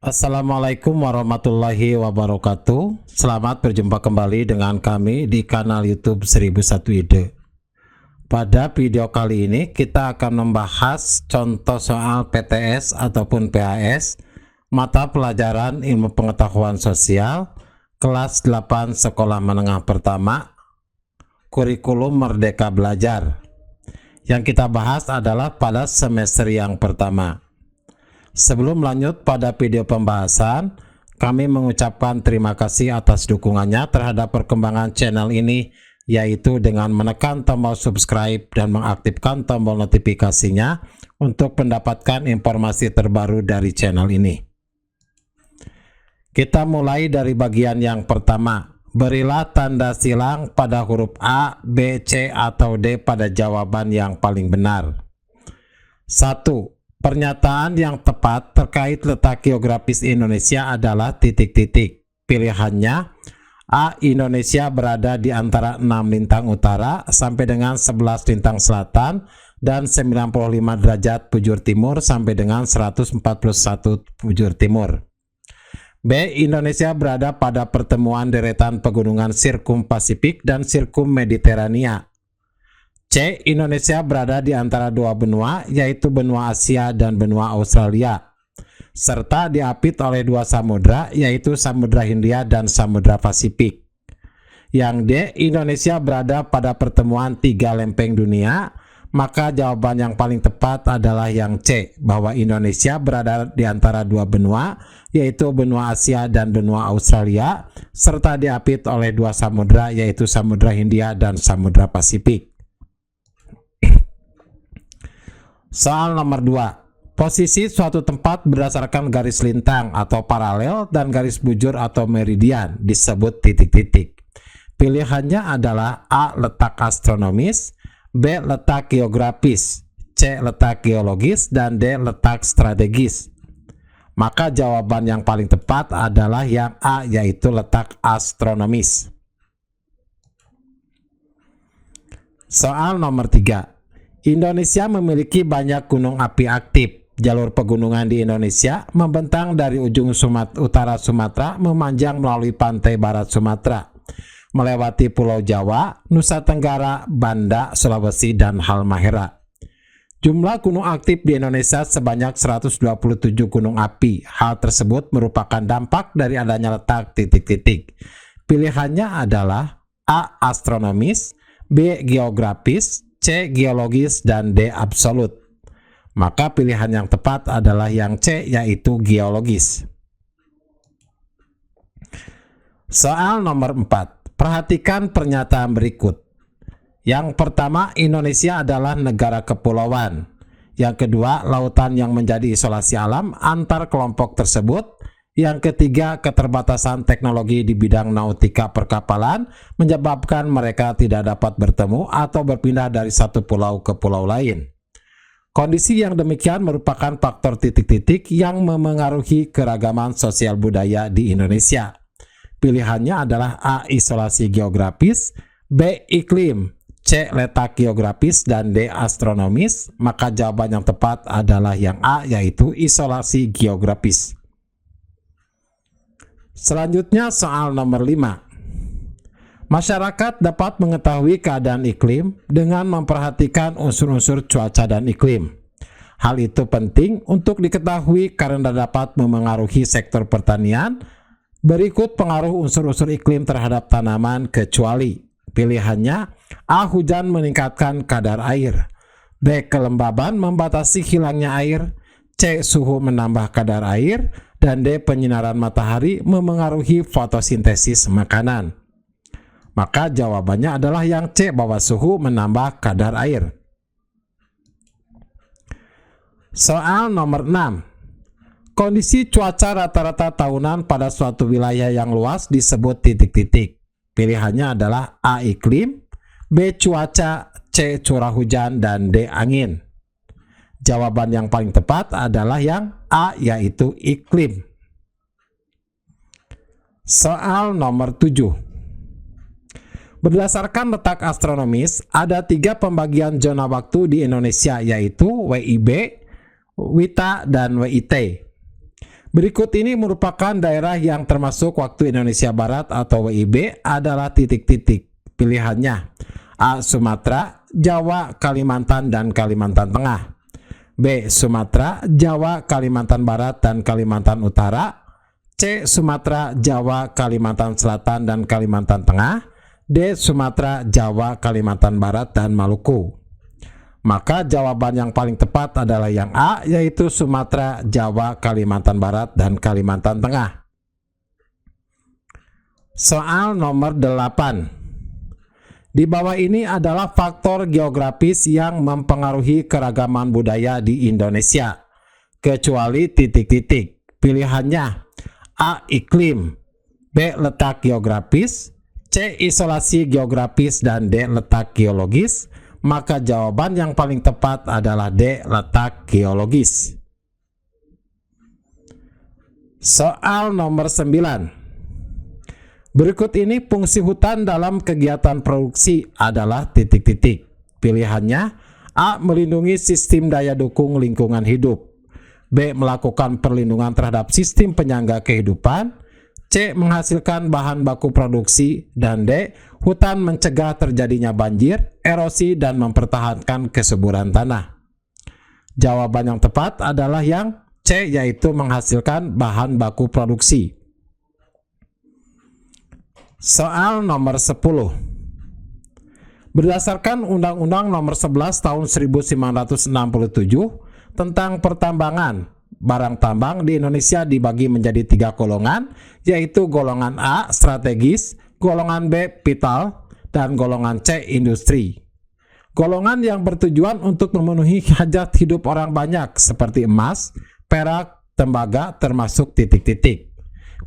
Assalamualaikum warahmatullahi wabarakatuh. Selamat berjumpa kembali dengan kami di kanal YouTube 1001 Ide. Pada video kali ini kita akan membahas contoh soal PTS ataupun PAS mata pelajaran Ilmu Pengetahuan Sosial kelas 8 Sekolah Menengah Pertama kurikulum Merdeka Belajar. Yang kita bahas adalah pada semester yang pertama. Sebelum lanjut pada video pembahasan, kami mengucapkan terima kasih atas dukungannya terhadap perkembangan channel ini, yaitu dengan menekan tombol subscribe dan mengaktifkan tombol notifikasinya untuk mendapatkan informasi terbaru dari channel ini. Kita mulai dari bagian yang pertama. Berilah tanda silang pada huruf A, B, C, atau D pada jawaban yang paling benar. 1. Pernyataan yang tepat terkait letak geografis Indonesia adalah titik-titik. Pilihannya A. Indonesia berada di antara 6 lintang utara sampai dengan 11 lintang selatan dan 95 derajat bujur timur sampai dengan 141 bujur timur. B. Indonesia berada pada pertemuan deretan pegunungan Sirkum Pasifik dan Sirkum Mediterania. C. Indonesia berada di antara dua benua, yaitu benua Asia dan benua Australia, serta diapit oleh dua samudra, yaitu Samudra Hindia dan Samudra Pasifik. Yang D. Indonesia berada pada pertemuan tiga lempeng dunia, maka jawaban yang paling tepat adalah yang C, bahwa Indonesia berada di antara dua benua, yaitu benua Asia dan benua Australia, serta diapit oleh dua samudra, yaitu Samudra Hindia dan Samudra Pasifik. Soal nomor 2. Posisi suatu tempat berdasarkan garis lintang atau paralel dan garis bujur atau meridian disebut titik-titik. Pilihannya adalah A. Letak astronomis, B. Letak geografis, C. Letak geologis, dan D. Letak strategis. Maka jawaban yang paling tepat adalah yang A, yaitu letak astronomis. Soal nomor 3. Indonesia memiliki banyak gunung api aktif. Jalur pegunungan di Indonesia membentang dari ujung utara Sumatera memanjang melalui pantai barat Sumatera, melewati Pulau Jawa, Nusa Tenggara, Banda, Sulawesi, dan Halmahera. Jumlah gunung aktif di Indonesia sebanyak 127 gunung api. Hal tersebut merupakan dampak dari adanya letak titik-titik. Pilihannya adalah A. Astronomis, B. Geografis, C. Geologis, dan D. Absolut. Maka pilihan yang tepat adalah yang C, yaitu geologis. Soal nomor 4. Perhatikan pernyataan berikut. Yang pertama, Indonesia adalah negara kepulauan. Yang kedua, lautan yang menjadi isolasi alam antar kelompok tersebut. Yang ketiga, keterbatasan teknologi di bidang nautika perkapalan menyebabkan mereka tidak dapat bertemu atau berpindah dari satu pulau ke pulau lain. Kondisi yang demikian merupakan faktor titik-titik yang memengaruhi keragaman sosial budaya di Indonesia. Pilihannya adalah A. Isolasi geografis, B. Iklim, C. Letak geografis, dan D. Astronomis. Maka jawaban yang tepat adalah yang A, yaitu isolasi geografis. Selanjutnya soal nomor 5. Masyarakat dapat mengetahui keadaan iklim dengan memperhatikan unsur-unsur cuaca dan iklim. Hal itu penting untuk diketahui karena dapat memengaruhi sektor pertanian. Berikut pengaruh unsur-unsur iklim terhadap tanaman kecuali. Pilihannya A. Hujan meningkatkan kadar air, B. Kelembaban membatasi hilangnya air, C. Suhu menambah kadar air, dan D. Penyinaran matahari memengaruhi fotosintesis makanan. Maka jawabannya adalah yang C, bahwa suhu menambah kadar air. Soal nomor 6. Kondisi cuaca rata-rata tahunan pada suatu wilayah yang luas disebut titik-titik. Pilihannya adalah A. Iklim, B. Cuaca, C. Curah hujan, dan D. Angin. Jawaban yang paling tepat adalah yang A, yaitu iklim. Soal nomor 7. Berdasarkan letak astronomis, ada 3 pembagian zona waktu di Indonesia, yaitu WIB, WITA, dan WIT. Berikut ini merupakan daerah yang termasuk waktu Indonesia Barat atau WIB adalah titik-titik. Pilihannya A. Sumatera, Jawa, Kalimantan, dan Kalimantan Tengah. B. Sumatera, Jawa, Kalimantan Barat, dan Kalimantan Utara. C. Sumatera, Jawa, Kalimantan Selatan, dan Kalimantan Tengah. D. Sumatera, Jawa, Kalimantan Barat, dan Maluku. Maka jawaban yang paling tepat adalah yang A, yaitu Sumatera, Jawa, Kalimantan Barat, dan Kalimantan Tengah. Soal nomor 8. Di bawah ini adalah faktor geografis yang mempengaruhi keragaman budaya di Indonesia, kecuali titik-titik. Pilihannya A. Iklim, B. Letak geografis, C. Isolasi geografis, dan D. Letak geologis. Maka jawaban yang paling tepat adalah D. Letak geologis. Soal nomor 9. Berikut ini fungsi hutan dalam kegiatan produksi adalah titik-titik. Pilihannya A. Melindungi sistem daya dukung lingkungan hidup, B. Melakukan perlindungan terhadap sistem penyangga kehidupan, C. Menghasilkan bahan baku produksi, dan D. Hutan mencegah terjadinya banjir, erosi, dan mempertahankan kesuburan tanah. Jawaban yang tepat adalah yang C, yaitu menghasilkan bahan baku produksi. Soal nomor 10. Berdasarkan Undang-Undang Nomor 11 Tahun 1967 tentang pertambangan, barang tambang di Indonesia dibagi menjadi 3 golongan, yaitu golongan A strategis, golongan B vital, dan golongan C industri. Golongan yang bertujuan untuk memenuhi hajat hidup orang banyak seperti emas, perak, tembaga, termasuk titik-titik.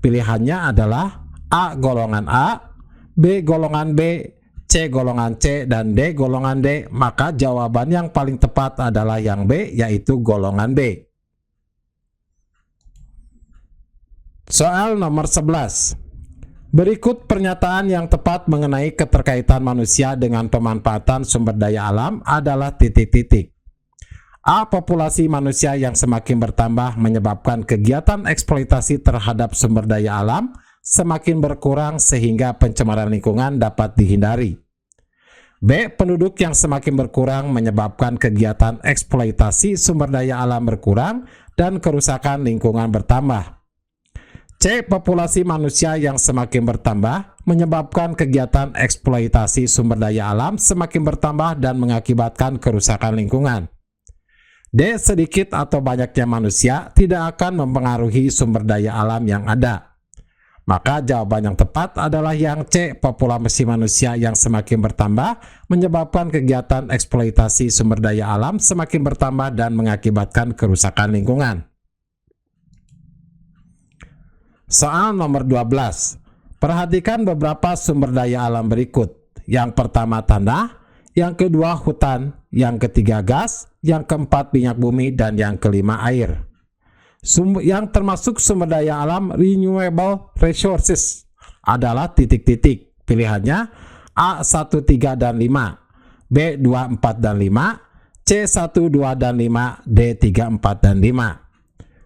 Pilihannya adalah A golongan A, B golongan B, C golongan C, dan D golongan D. Maka jawaban yang paling tepat adalah yang B, yaitu golongan B. Soal nomor 11. Berikut pernyataan yang tepat mengenai keterkaitan manusia dengan pemanfaatan sumber daya alam adalah titik-titik. A. Populasi manusia yang semakin bertambah menyebabkan kegiatan eksploitasi terhadap sumber daya alam semakin berkurang sehingga pencemaran lingkungan dapat dihindari. B. Penduduk yang semakin berkurang menyebabkan kegiatan eksploitasi sumber daya alam berkurang dan kerusakan lingkungan bertambah. C. Populasi manusia yang semakin bertambah menyebabkan kegiatan eksploitasi sumber daya alam semakin bertambah dan mengakibatkan kerusakan lingkungan. D. Sedikit atau banyaknya manusia tidak akan mempengaruhi sumber daya alam yang ada. Maka jawaban yang tepat adalah yang C. Populasi manusia yang semakin bertambah menyebabkan kegiatan eksploitasi sumber daya alam semakin bertambah dan mengakibatkan kerusakan lingkungan. Soal nomor 12. Perhatikan beberapa sumber daya alam berikut. Yang pertama tanah, yang kedua hutan, yang ketiga gas, yang keempat minyak bumi, dan yang kelima air. Yang termasuk sumber daya alam renewable resources adalah titik-titik. Pilihannya A 1, 3, dan 5, B 2, 4, dan 5, C 1, 2, dan 5, D 3, 4, dan 5.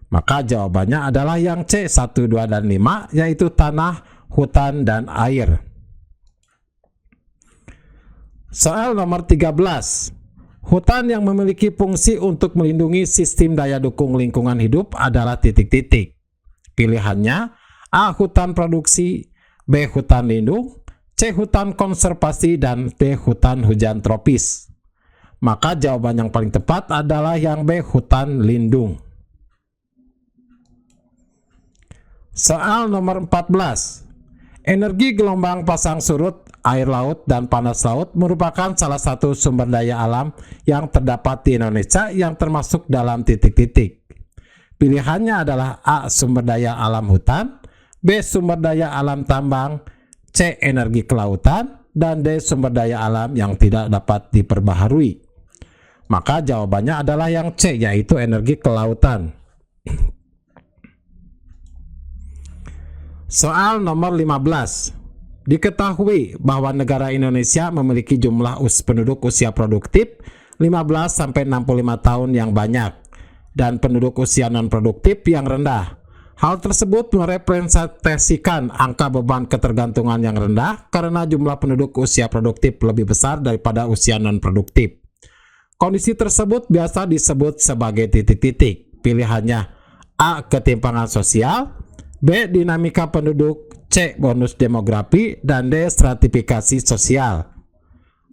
Maka jawabannya adalah yang C 1, 2, dan 5, yaitu tanah, hutan, dan air. Soal nomor 13. Hutan yang memiliki fungsi untuk melindungi sistem daya dukung lingkungan hidup adalah titik-titik. Pilihannya A. Hutan produksi, B. Hutan lindung, C. Hutan konservasi, dan D. Hutan hujan tropis. Maka jawaban yang paling tepat adalah yang B. Hutan lindung. Soal nomor 14. Energi gelombang pasang surut, air laut, dan panas laut merupakan salah satu sumber daya alam yang terdapat di Indonesia yang termasuk dalam titik-titik. Pilihannya adalah A. Sumber daya alam hutan, B. Sumber daya alam tambang, C. Energi kelautan, dan D. Sumber daya alam yang tidak dapat diperbaharui. Maka jawabannya adalah yang C, yaitu energi kelautan. Soal nomor 15. Diketahui bahwa negara Indonesia memiliki jumlah penduduk usia produktif 15-65 tahun yang banyak dan penduduk usia non-produktif yang rendah. Hal tersebut merepresentasikan angka beban ketergantungan yang rendah karena jumlah penduduk usia produktif lebih besar daripada usia non-produktif. Kondisi tersebut biasa disebut sebagai titik-titik. Pilihannya A. Ketimpangan sosial, B. Dinamika penduduk, C. Bonus demografi, dan D. Stratifikasi sosial.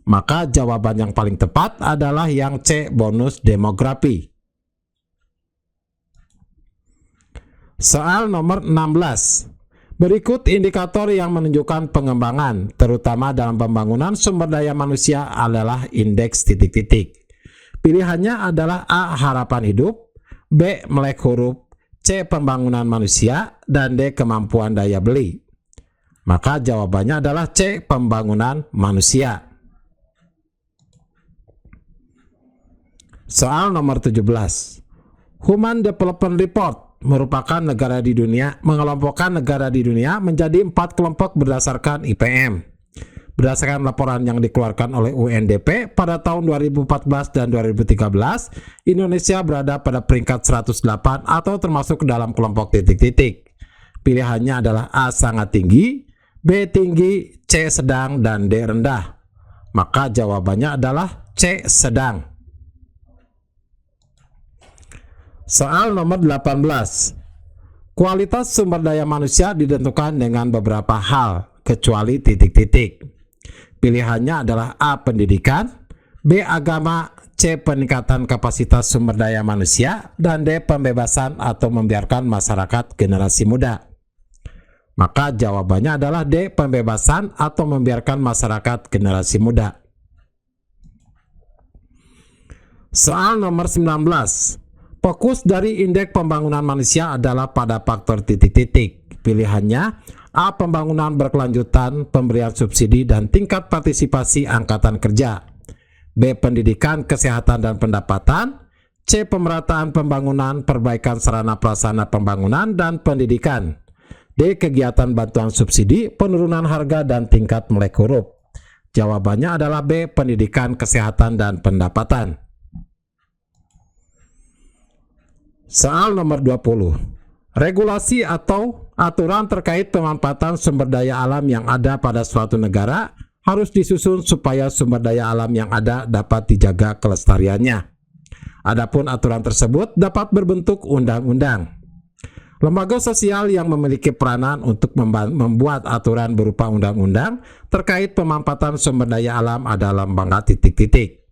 Maka jawaban yang paling tepat adalah yang C. Bonus demografi. Soal nomor 16. Berikut indikator yang menunjukkan pengembangan, terutama dalam pembangunan sumber daya manusia adalah indeks titik-titik. Pilihannya adalah A. Harapan hidup, B. Melek huruf, C. Pembangunan manusia, dan D. Kemampuan daya beli. Maka jawabannya adalah C. Pembangunan manusia. Soal nomor 17. Human Development Report merupakan mengelompokkan negara di dunia menjadi 4 kelompok berdasarkan IPM. Berdasarkan laporan yang dikeluarkan oleh UNDP pada tahun 2014 dan 2013, Indonesia berada pada peringkat 108 atau termasuk ke dalam kelompok titik-titik. Pilihannya adalah A. Sangat tinggi, B. Tinggi, C. Sedang, dan D. Rendah. Maka jawabannya adalah C. Sedang. Soal nomor 18. Kualitas sumber daya manusia ditentukan dengan beberapa hal, kecuali titik-titik. Pilihannya adalah A. Pendidikan, B. Agama, C. Peningkatan kapasitas sumber daya manusia, dan D. Pembebasan atau membiarkan masyarakat generasi muda. Maka jawabannya adalah D. Pembebasan atau membiarkan masyarakat generasi muda. Soal nomor 19. Fokus dari indeks pembangunan manusia adalah pada faktor titik-titik. Pilihannya A. Pembangunan berkelanjutan, pemberian subsidi, dan tingkat partisipasi angkatan kerja, B. Pendidikan, kesehatan, dan pendapatan, C. Pemerataan pembangunan, perbaikan sarana prasarana pembangunan, dan pendidikan, D. Kegiatan bantuan subsidi, penurunan harga, dan tingkat melek huruf. Jawabannya adalah B. Pendidikan, kesehatan, dan pendapatan. Soal nomor 20. Regulasi atau aturan terkait pemanfaatan sumber daya alam yang ada pada suatu negara harus disusun supaya sumber daya alam yang ada dapat dijaga kelestariannya. Adapun aturan tersebut dapat berbentuk undang-undang. Lembaga sosial yang memiliki peranan untuk membuat aturan berupa undang-undang terkait pemanfaatan sumber daya alam adalah lembaga titik-titik.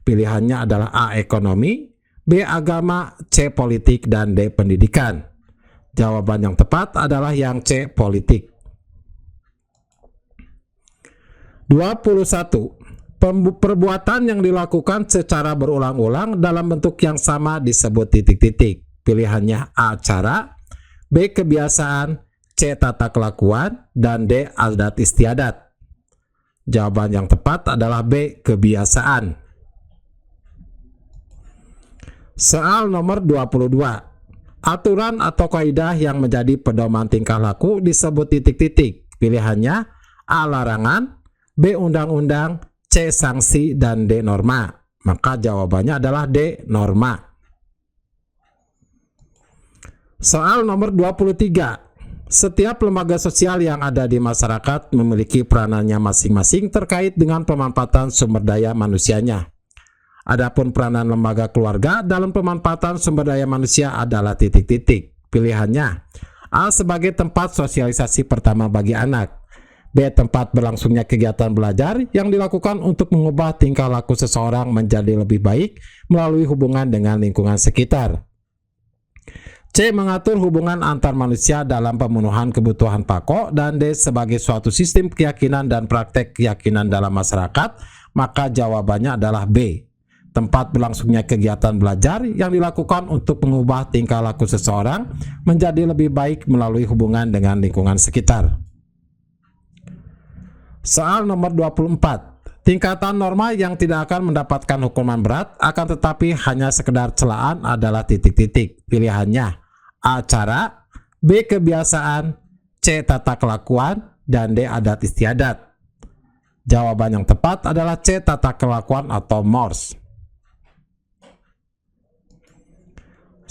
Pilihannya adalah A. Ekonomi, B. Agama, C. Politik, dan D. Pendidikan. Jawaban yang tepat adalah yang C. Politik. 21. Perbuatan yang dilakukan secara berulang-ulang dalam bentuk yang sama disebut titik-titik. Pilihannya A. Cara, B. Kebiasaan, C. Tata kelakuan, dan D. Adat istiadat. Jawaban yang tepat adalah B. Kebiasaan. Soal nomor 22. Aturan atau kaidah yang menjadi pedoman tingkah laku disebut titik-titik. Pilihannya A. Larangan, B. Undang-undang, C. Sanksi, dan D. Norma. Maka jawabannya adalah D. Norma. Soal nomor 23. Setiap lembaga sosial yang ada di masyarakat memiliki peranannya masing-masing terkait dengan pemanfaatan sumber daya manusianya. Adapun peranan lembaga keluarga dalam pemanfaatan sumber daya manusia adalah titik-titik. Pilihannya A. Sebagai tempat sosialisasi pertama bagi anak, B. Tempat berlangsungnya kegiatan belajar yang dilakukan untuk mengubah tingkah laku seseorang menjadi lebih baik melalui hubungan dengan lingkungan sekitar, C. Mengatur hubungan antar manusia dalam pemenuhan kebutuhan pokok, dan D. Sebagai suatu sistem keyakinan dan praktek keyakinan dalam masyarakat. Maka jawabannya adalah B. Tempat berlangsungnya kegiatan belajar yang dilakukan untuk mengubah tingkah laku seseorang menjadi lebih baik melalui hubungan dengan lingkungan sekitar. Soal nomor 24. Tingkatan norma yang tidak akan mendapatkan hukuman berat akan tetapi hanya sekedar celaan adalah titik-titik. Pilihannya A. Cara, B. Kebiasaan, C. Tata kelakuan, dan D. Adat istiadat. Jawaban yang tepat adalah C. Tata kelakuan atau mores.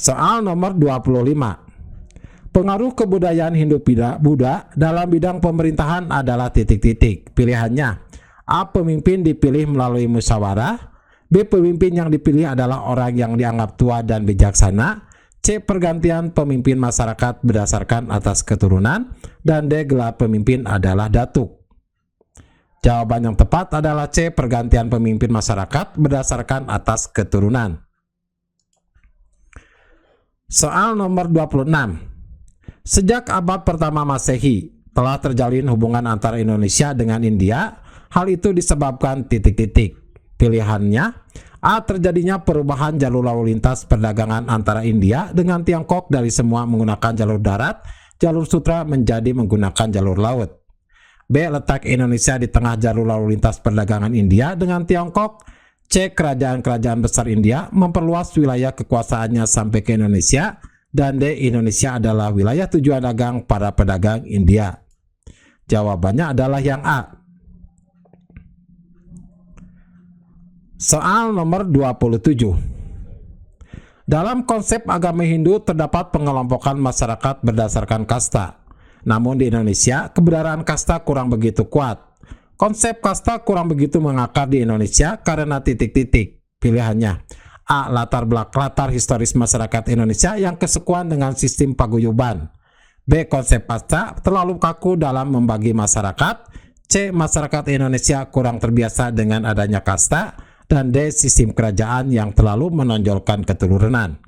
Soal nomor 25. Pengaruh kebudayaan Hindu-Buddha dalam bidang pemerintahan adalah titik-titik. Pilihannya, A. Pemimpin dipilih melalui musyawarah, B. Pemimpin yang dipilih adalah orang yang dianggap tua dan bijaksana, C. Pergantian pemimpin masyarakat berdasarkan atas keturunan, dan D. Gelar pemimpin adalah datuk. Jawaban yang tepat adalah C. Pergantian pemimpin masyarakat berdasarkan atas keturunan. Soal nomor 26. Sejak abad pertama Masehi, telah terjalin hubungan antara Indonesia dengan India. Hal itu disebabkan titik-titik. Pilihannya, A. Terjadinya perubahan jalur lalu lintas perdagangan antara India dengan Tiongkok dari semua menggunakan jalur darat, jalur sutra menjadi menggunakan jalur laut. B. Letak Indonesia di tengah jalur lalu lintas perdagangan India dengan Tiongkok. C. Kerajaan-kerajaan besar India memperluas wilayah kekuasaannya sampai ke Indonesia. Dan D. Indonesia adalah wilayah tujuan dagang para pedagang India. Jawabannya adalah yang A. Soal nomor 27. Dalam konsep agama Hindu terdapat pengelompokan masyarakat berdasarkan kasta. Namun di Indonesia, keberadaan kasta kurang begitu kuat. Konsep kasta kurang begitu mengakar di Indonesia karena titik-titik. Pilihannya, A. Latar historis masyarakat Indonesia yang kesukuan dengan sistem paguyuban. B. Konsep kasta terlalu kaku dalam membagi masyarakat. C. Masyarakat Indonesia kurang terbiasa dengan adanya kasta. Dan D. Sistem kerajaan yang terlalu menonjolkan keturunan.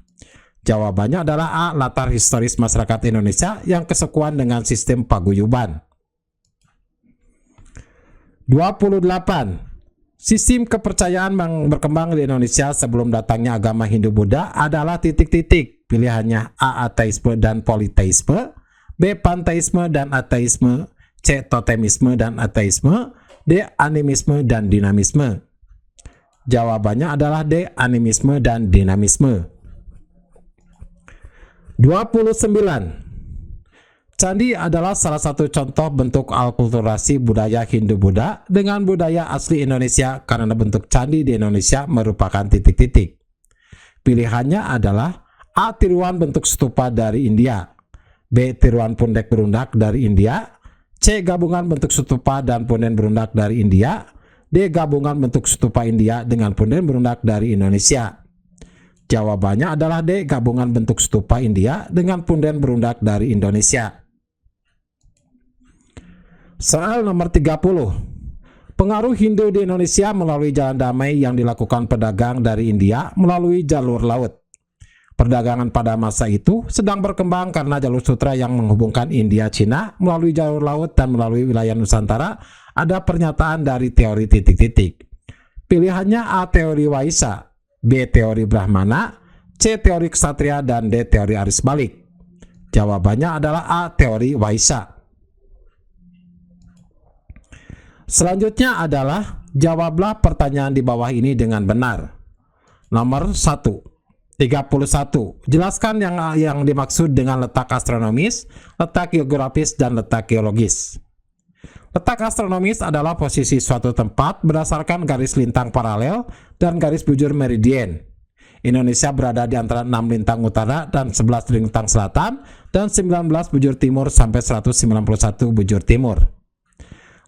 Jawabannya adalah A. Latar historis masyarakat Indonesia yang kesukuan dengan sistem paguyuban. 28. Sistem kepercayaan yang berkembang di Indonesia sebelum datangnya agama Hindu-Buddha adalah titik-titik. Pilihannya A. Ateisme dan politeisme, B. Panteisme dan ateisme, C. Totemisme dan ateisme, D. Animisme dan dinamisme. Jawabannya adalah D. Animisme dan dinamisme. 29. Candi adalah salah satu contoh bentuk alkulturasi budaya Hindu-Buddha dengan budaya asli Indonesia karena bentuk candi di Indonesia merupakan titik-titik. Pilihannya adalah A. Tiruan bentuk stupa dari India, B. Tiruan punden berundak dari India, C. Gabungan bentuk stupa dan punden berundak dari India, D. Gabungan bentuk stupa India dengan punden berundak dari Indonesia. Jawabannya adalah D. Gabungan bentuk stupa India dengan punden berundak dari Indonesia. Soal nomor 30. Pengaruh Hindu di Indonesia melalui jalan damai yang dilakukan pedagang dari India melalui jalur laut. Perdagangan pada masa itu sedang berkembang karena jalur sutra yang menghubungkan India Cina melalui jalur laut dan melalui wilayah Nusantara. Ada pernyataan dari teori titik-titik. Pilihannya A. Teori Waisa, B. Teori Brahmana, C. Teori Ksatria, dan D. Teori Aris Balik. Jawabannya adalah A. Teori Waisa. Selanjutnya adalah jawablah pertanyaan di bawah ini dengan benar. Nomor 1. 31. Jelaskan yang dimaksud dengan letak astronomis, letak geografis, dan letak geologis. Letak astronomis adalah posisi suatu tempat berdasarkan garis lintang paralel dan garis bujur meridien. Indonesia berada di antara 6 lintang utara dan 11 lintang selatan dan 19 bujur timur sampai 191 bujur timur.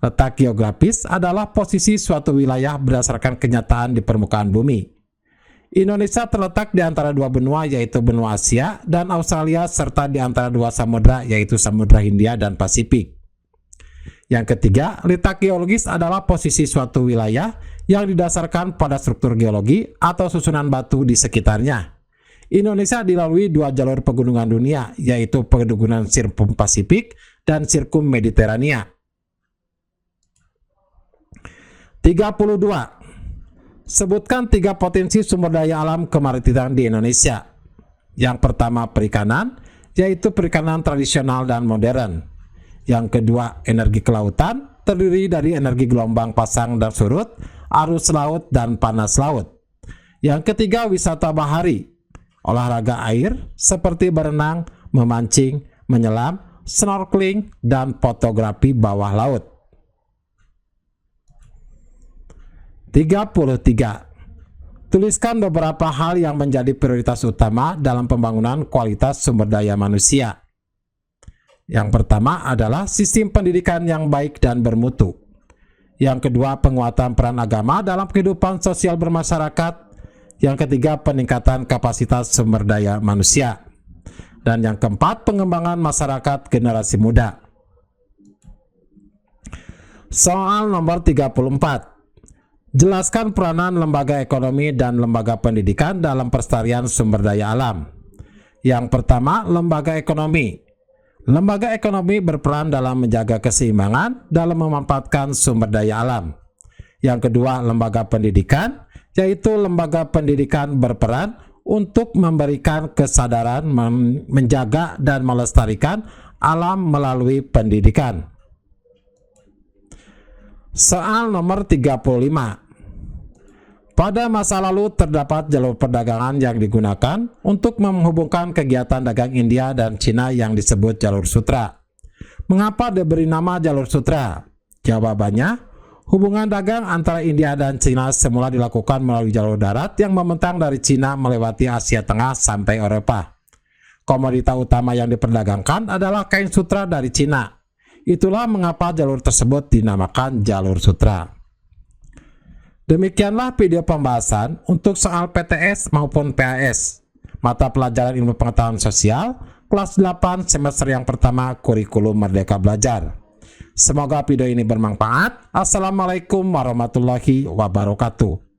Letak geografis adalah posisi suatu wilayah berdasarkan kenyataan di permukaan bumi. Indonesia terletak di antara dua benua yaitu benua Asia dan Australia serta di antara dua samudra yaitu Samudra Hindia dan Pasifik. Yang ketiga, letak geologis adalah posisi suatu wilayah yang didasarkan pada struktur geologi atau susunan batu di sekitarnya. Indonesia dilalui dua jalur pegunungan dunia yaitu pegunungan Sirkum Pasifik dan Sirkum Mediterania. 32. Sebutkan 3 potensi sumber daya alam kemaritiman di Indonesia. Yang pertama perikanan, yaitu perikanan tradisional dan modern. Yang kedua energi kelautan, terdiri dari energi gelombang pasang dan surut, arus laut dan panas laut. Yang ketiga wisata bahari, olahraga air seperti berenang, memancing, menyelam, snorkeling, dan fotografi bawah laut. 33. Tuliskan beberapa hal yang menjadi prioritas utama dalam pembangunan kualitas sumber daya manusia. Yang pertama adalah sistem pendidikan yang baik dan bermutu. Yang kedua, penguatan peran agama dalam kehidupan sosial bermasyarakat. Yang ketiga, peningkatan kapasitas sumber daya manusia. Dan yang keempat, pengembangan masyarakat generasi muda. Soal nomor 34. Jelaskan peranan lembaga ekonomi dan lembaga pendidikan dalam pelestarian sumber daya alam. Yang pertama, lembaga ekonomi. Lembaga ekonomi berperan dalam menjaga keseimbangan dalam memanfaatkan sumber daya alam. Yang kedua, lembaga pendidikan, yaitu lembaga pendidikan berperan untuk memberikan kesadaran menjaga dan melestarikan alam melalui pendidikan. Soal nomor 35. Pada masa lalu terdapat jalur perdagangan yang digunakan untuk menghubungkan kegiatan dagang India dan Cina yang disebut jalur sutra. Mengapa diberi nama jalur sutra? Jawabannya, hubungan dagang antara India dan Cina semula dilakukan melalui jalur darat yang membentang dari Cina melewati Asia Tengah sampai Eropa. Komoditas utama yang diperdagangkan adalah kain sutra dari Cina. Itulah mengapa jalur tersebut dinamakan jalur sutra. Demikianlah video pembahasan untuk soal PTS maupun PAS, mata pelajaran ilmu pengetahuan sosial, kelas 8 semester yang pertama kurikulum Merdeka Belajar. Semoga video ini bermanfaat. Assalamualaikum warahmatullahi wabarakatuh.